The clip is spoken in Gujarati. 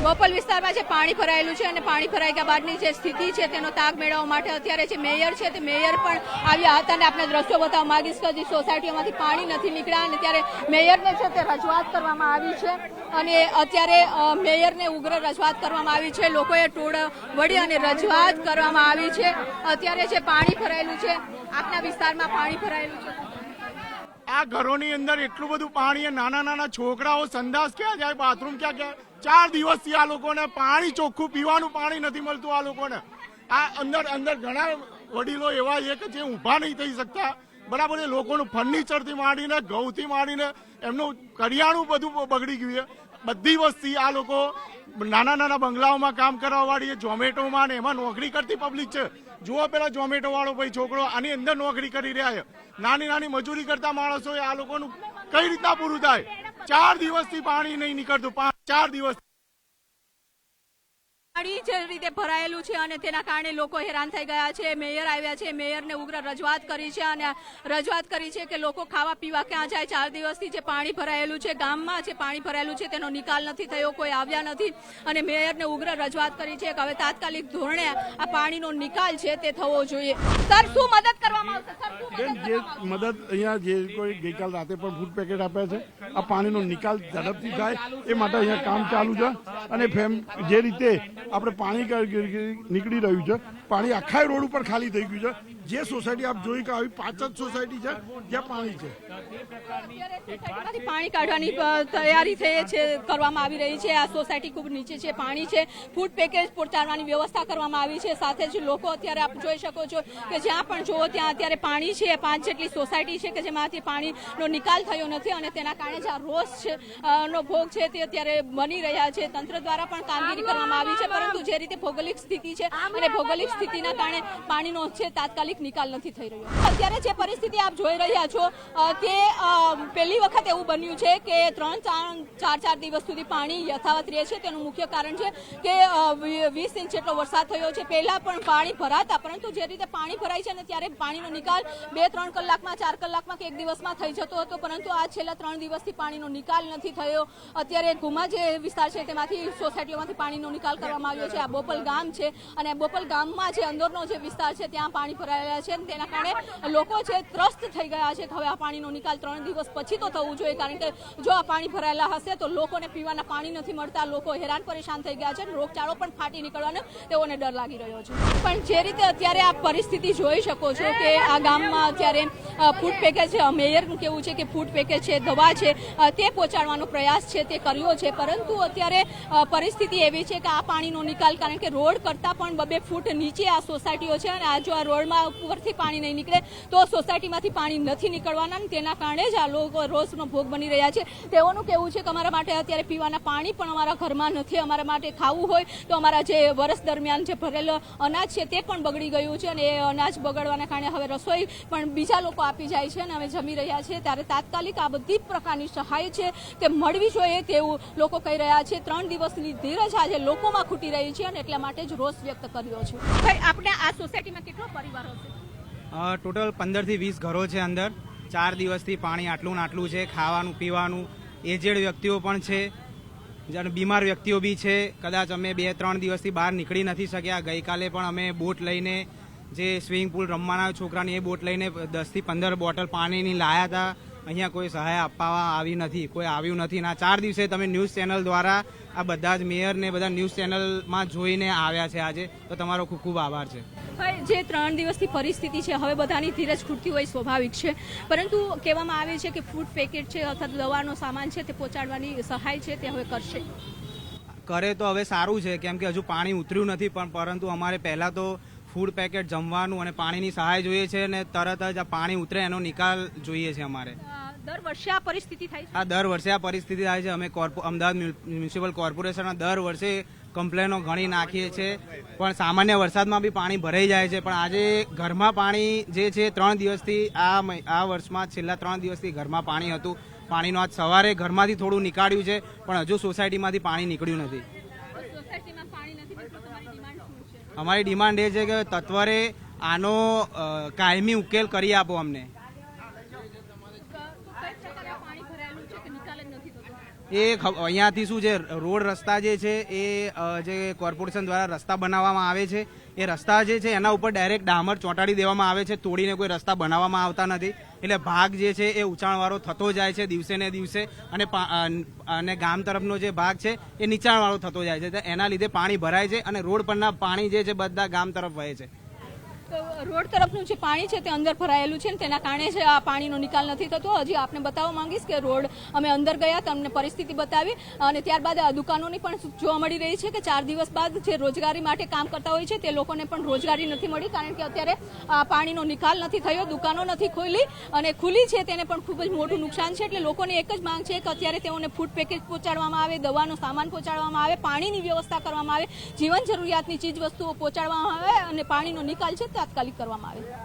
બોપલ વિસ્તારમાં જે પાણી ભરાયેલું છે અને પાણી ભરાઈ ગયા બાદની જે સ્થિતિ છે તેનો તાગ મેળવવા માટે અત્યારે જે મેયર છે તે મેયર પણ આવ્યા હતા અને આપણે દ્રશ્યો બતાવવા માંગીશ કે સોસાયટીઓમાંથી પાણી નથી નીકળ્યા અને ત્યારે મેયરને છે તે રજૂઆત કરવામાં આવી છે અને અત્યારે મેયરને ઉગ્ર રજૂઆત કરવામાં આવી છે. લોકોએ ટોળ વળી અને રજૂઆત કરવામાં આવી છે. અત્યારે જે પાણી ભરાયેલું છે આપના વિસ્તારમાં પાણી ભરાયેલું છે. આ ઘરોની અંદર એટલું બધું પાણી, નાના નાના છોકરાઓ સંડાસ ક્યાં જાય, બાથરૂમ ક્યાં જાય. 4 દિવસથી આ લોકોને પાણી, ચોખ્ખું પીવાનું પાણી નથી મળતું. આ લોકોને આ અંદર ઘણા વડીલો એવા છે કે જે ઊભા નહીં થઈ શકતા. બરાબર, એ લોકોનું ફર્નિચરથી માંડીને, ઘઉંથી માંડીને એમનું કરિયાણું બધું બગડી ગયું છે. બધી વસ્તી આ લોકો નાના નાના બંગલાઓમાં કામ કરવા વાળી, ઝોમેટોમાં ને એમાં નોકરી કરતી પબ્લિક છે. જુઓ પેલા ઝોમેટો વાળો ભાઈ છોકરો આની અંદર નોકરી કરી રહ્યા છે. નાની નાની મજૂરી કરતા માણસો, આ લોકોનું કઈ રીતના પૂરું થાય? 4 દિવસથી પાણી નહીં નીકળતું. 4 દિવસ પાણી જે રીતે ભરાયેલું છે અને તેના કારણે લોકો હેરાન થઈ ગયા છે. મેયર આવ્યા છે, મેયરને ઉગ્ર રજૂઆત કરી છે અને રજૂઆત કરી છે કે લોકો ખાવા પીવા ક્યાં જાય. 4 દિવસથી જે પાણી ભરાયેલું છે, ગામમાં જે પાણી ભરાયેલું છે તેનો નિકાલ નથી થયો, કોઈ આવ્યા નથી અને મેયરને ઉગ્ર રજૂઆત કરી છે કે હવે તાત્કાલિક ધોરણે આ પાણીનો નિકાલ છે તે થવો જોઈએ. સર, શું મદદ કરવામાં આવશે? જે મદદ અહીંયા જે કોઈ ગઈકાલ રાતે પણ ફૂડ પેકેટ આપ્યા છે, આ પાણીનો નિકાલ ઝડપથી થાય એ માટે અહીંયા કામ ચાલુ છે. અને જે રીતે આપણે પાણી નીકળી રહ્યું છે, પાણી આખા રોડ ઉપર ખાલી થઈ ગયું છે. જે સોસાયટી આપ જોઈ કે આવી 5 જ સોસાયટી છે જ્યાં પાણી છે. પાણી કાઢવાની તૈયારી કરવામાં આવી રહી છે. આ સોસાયટી ખૂબ નીચે છે, પાણી છે. ફૂડ પેકેજ પહોંચાડવાની વ્યવસ્થા કરવામાં આવી છે. સાથે જ લોકો અત્યારે આપ જોઈ શકો છો કે જ્યાં પણ જુઓ ત્યાં અત્યારે પાણી છે. 5 જેટલી સોસાયટી છે કે જેમાંથી પાણીનો નિકાલ થયો નથી અને તેના કારણે જે આ રોષ છે નો ભોગ છે તે અત્યારે બની રહ્યા છે. તંત્ર દ્વારા પણ કામગીરી કરવામાં આવી છે, પરંતુ જે રીતે ભૌગોલિક સ્થિતિ છે અને ભૌગોલિક સ્થિતિના કારણે પાણીનો છે તાત્કાલિક નિકાલ નથી થઈ રહ્યો. અત્યારે જે પરિસ્થિતિ આપ જોઈ રહ્યા છો તે પહેલી વખત એવું બન્યું છે કે 3-4 દિવસ સુધી પાણી યથાવત રહે છે. તેનું મુખ્ય કારણ છે કે 20 ઇંચ જેટલો વરસાદ થયો છે. પહેલા પણ પાણી ભરાતા, પરંતુ જે રીતે પાણી ભરાય છે ને ત્યારે પાણીનો નિકાલ 2-3 કલાકમાં, 4 કલાકમાં કે 1 દિવસમાં થઈ જતો હતો, પરંતુ આ છેલ્લા 3 દિવસથી પાણીનો નિકાલ નથી થયો. અત્યારે ઘુમા જે વિસ્તાર છે તેમાંથી સોસાયટીઓમાંથી પાણીનો નિકાલ કરવામાં આવ્યો છે. આ બોપલ ગામ છે અને બોપલ ગામમાં જે અંદરનો જે વિસ્તાર છે ત્યાં પાણી ભરાયેલા છે. તેના કારણે લોકો છે ત્રસ્ત થઈ ગયા છે. હવે આ પાણીનો નિકાલ 3 દિવસ પછી તો થવું જોઈએ, કારણ કે જો આ પાણી ભરાયેલા હશે તો લોકોને પીવાના પાણી નથી મળતા. લોકો હેરાન પરેશાન થઈ ગયા છે. રોગચાળો પણ ફાટી નીકળવાનો તેઓને ડર લાગી રહ્યો છે. પણ જે રીતે અત્યારે આ પરિસ્થિતિ જોઈ શકો છો કે આ ગામમાં અત્યારે ફૂડ પેકેજ, મેયરનું કેવું છે કે ફૂડ પેકેજ છે, દવા છે, તે પહોંચાડવાનો પ્રયાસ છે તે કર્યો છે, પરંતુ અત્યારે પરિસ્થિતિ એવી છે કે આ પાણીનો નિકાલ, કારણ કે રોડ કરતાં પણ 2 ફૂટ નીચે આ સોસાયટીઓ છે અને આ જો આ રોડમાં ઉપરથી પાણી નહીં નીકળે તો સોસાયટીમાંથી પાણી નથી નીકળવાના. તેના કારણે જ આ લોકો રોષનો ભોગ બની રહ્યા છે. તેઓનું કહેવું છે કે અમારા માટે અત્યારે પીવાના પાણી પણ અમારા ઘરમાં નથી. અમારા માટે ખાવું હોય તો અમારા જે વર્ષ દરમિયાન જે ભરેલો અનાજ છે તે પણ બગડી ગયું છે અને એ અનાજ બગડવાના કારણે હવે રસોઈ પણ બીજા લોકો આપી જાય છે અને અમે જમી રહ્યા છીએ. ત્યારે તાત્કાલિક આ બધી પ્રકારની સહાય છે તે મળવી જોઈએ તેવું લોકો કહી રહ્યા છે. 3 દિવસની ધીરજ આજે લોકોમાં ખૂટી રહી છે અને એટલા માટે જ રોષ વ્યક્ત કર્યો છે. ભાઈ, આપણે આ સોસાયટીમાં કેટલો પરિવારો છે? ટોટલ 15 થી 20 ઘરો છે અંદર. 4 દિવસથી પાણી આટલું છે. ખાવાનું પીવાનું, એજેડ વ્યક્તિઓ પણ છે અને બીમાર વ્યક્તિઓ બી છે. કદાચ અમે 2-3 દિવસથી બહાર નીકળી નથી શક્યા. ગઈકાલે પણ અમે બોટ લઈને, જે સ્વિમિંગ પુલ રમવાના છોકરાની એ બોટ લઈને 10 થી 15 બોટલ પાણીની લાયા હતા. અહીંયા કોઈ સહાય આપવા આવી નથી, કોઈ આવ્યું નથી. આ 4 દિવસે તમે ન્યૂઝ ચેનલ દ્વારા આ બધા જ મેયર ને બધા ન્યૂઝ ચેનલમાં જોઈને આવ્યા છે આજે, તો તમારો ખૂબ ખૂબ આભાર છે. જે 3 દિવસથી પરિસ્થિતિ છે, હવે બધાની ધીરજ ખૂટતી હોય સ્વાભાવિક છે, પરંતુ કહેવામાં આવે છે કે ફૂડ પેકેટ છે અથવા દવાનો સામાન છે તે પહોંચાડવાની સહાય છે તે હવે કરશે. કરે તો હવે સારું છે, કેમ કે હજુ પાણી ઉતર્યું નથી, પરંતુ અમારે પહેલાં તો ફૂડ પેકેટ, જમવાનું અને પાણીની સહાય જોઈએ છે અને તરત જ આ પાણી ઉતરે એનો નિકાલ જોઈએ છે અમારે. દર વર્ષે આ પરિસ્થિતિ થાય છે? દર વર્ષે આ પરિસ્થિતિ થાય છે. અમે અમદાવાદ મ્યુનિસિપલ કોર્પોરેશનના દર વર્ષે કમ્પ્લેનો ઘણી નાખીએ છીએ, પણ સામાન્ય વરસાદમાં બી પાણી ભરાઈ જાય છે. પણ આજે ઘરમાં પાણી જે છે 3 દિવસથી આ વર્ષમાં છેલ્લા 3 દિવસથી ઘરમાં પાણી હતું. પાણીનો આજ સવારે ઘરમાંથી થોડું નીકાળ્યું છે, પણ હજુ સોસાયટીમાંથી પાણી નીકળ્યું નથી. સોસાયટીમાં પાણી નથી નીકળતું, તમારી ડિમાન્ડ શું છે? અમારી ડિમાન્ડ એ છે કે તત્વરે આનો કાયમી ઉકેલ કરી આપો અમને. એ અહીંયાથી શું છે, રોડ રસ્તા જે છે એ જે કોર્પોરેશન દ્વારા રસ્તા બનાવવામાં આવે છે, એ રસ્તા જે છે એના ઉપર ડાયરેક્ટ ડામર ચોંટાડી દેવામાં આવે છે, તોડીને કોઈ રસ્તા બનાવવામાં આવતા નથી. એટલે ભાગ જે છે એ ઊંચાણવાળો થતો જાય છે દિવસે ને દિવસે, અને ગામ તરફનો જે ભાગ છે એ નીચાણવાળો થતો જાય છે. તો એના લીધે પાણી ભરાય છે અને રોડ પરના પાણી જે છે બધા ગામ તરફ વહે છે. તો રોડ તરફનું જે પાણી છે તે અંદર ભરાયેલું છે ને તેના કારણે છે આ પાણીનો નિકાલ નથી થતો. હજી આપને બતાવવા માંગીશ કે રોડ અમે અંદર ગયા, તમને પરિસ્થિતિ બતાવી, અને ત્યારબાદ આ દુકાનોની પણ જોવા મળી રહી છે કે 4 દિવસ બાદ જે રોજગારી માટે કામ કરતા હોય છે તે લોકોને પણ રોજગારી નથી મળી, કારણ કે અત્યારે આ પાણીનો નિકાલ નથી થયો, દુકાનો નથી ખુલી, અને ખુલી છે તેને પણ ખૂબ જ મોટું નુકસાન છે. એટલે લોકોની એક જ માંગ છે કે અત્યારે તેઓને ફૂડ પેકેજ પહોંચાડવામાં આવે, દવાનો સામાન પહોંચાડવામાં આવે, પાણીની વ્યવસ્થા કરવામાં આવે, જીવન જરૂરિયાતની ચીજ વસ્તુઓ પહોંચાડવામાં આવે અને પાણીનો નિકાલ છે તાત્કાલિક કરવામાં આવે.